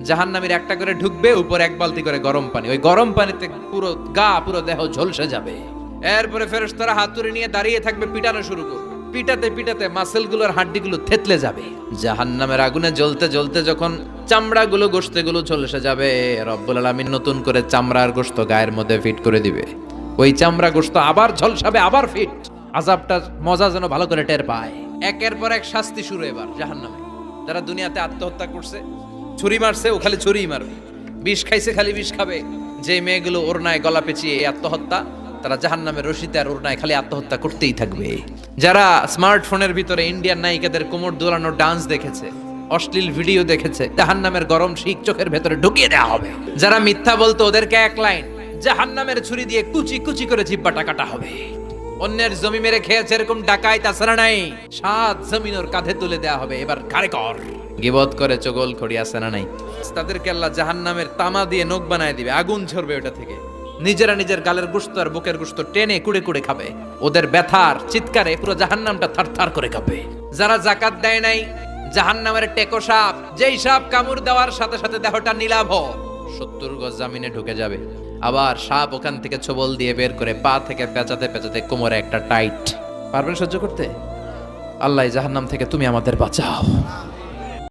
জাহান্নামীর একটা করে ঢুকবে, উপর এক বালতি করে গরম পানি, ওই গরম পানিতে পুরো গা পুরো দেহ ঝলসে যাবে। এরপরে ফেরেশতারা হাতুড়ি নিয়ে দাঁড়িয়ে থাকবে, পিটানো শুরু করবে। পিটাতে পিটাতে মাসেলগুলোর হাড্ডিগুলো থেতলে যাবে। জাহান্নামের আগুনে জ্বলতে জ্বলতে যখন চামড়াগুলো গোশতগুলো ঝলসে যাবে, রব্বুল আলামিন নতুন করে চামড়ার গোশত গায়ের মধ্যে ফিট করে দিবে। ওই চামড়া গোশত আবার ঝলসাবে, আবার ফিট। আযাবটা মজা যেন ভালো করে টের পায়। একের পর এক শাস্তি শুরু এবার জাহান্নামে। যারা দুনিয়াতে আত্মহত্যা করছে, ছুরি মারছে, ও খালি ছুরিই মারবে। বিষ খাইছে, খালি বিষ খাবে। যে মেয়েগুলো ওড়নায় গলা পেঁচিয়ে এই আত্মহত্যা, তারা জাহান্নামের রশিতে আর ওড়নায় খালি আত্মহত্যা করতেই থাকবে। যারা স্মার্টফোনের ভিতরে ইন্ডিয়ান নায়িকাদের কোমর দোলানো ডান্স দেখেছে, অশ্লীল ভিডিও দেখেছে, জাহান্নামের গরম শিক চোখের ভেতরে ঢুকিয়ে দেওয়া হবে। যারা মিথ্যা বলতো, ওদেরকে এক লাইন জাহান্নামের ছুরি দিয়ে কুচি কুচি করে জিহ্বাটা কাটা হবে। অন্যের জমি মেরে খেয়েছে এরকম ডাকাইত তাছাড়া নাই, 7 জমিন ওর কাঁধে তুলে দেওয়া হবে। এবার ঘাড়ে কর। গিবত করে চগল খড়ি আছে না নাই? তাদেরকে আল্লাহ জাহান্নামের তামা দিয়ে নখ বানায় দিবে, আগুন ঝরবে ওটা থেকে। নিজেরা নিজের গালের গোশত আর বুকের গোশত টেনে কুড়ে কুড়ে খাবে। ওদের ব্যথার চিৎকারে পুরো জাহান্নামটা থারথার করে কাঁপে। যারা যাকাত দেয় নাই, জাহান্নামের টেকো সাপ, যেই সাপ কামড় দেওয়ার সাথে সাথে দেহটা নীলাভ 70 গজ জামিনে ঢুকে যাবে। আবার সাপ ওখান থেকে ছোবল দিয়ে বের করে পা থেকে পেঁচাতে পেঁচাতে কোমরে একটা টাইট। পারবেন সহ্য করতে? আল্লাহ জাহান্নাম থেকে তুমি আমাদের বাঁচাও।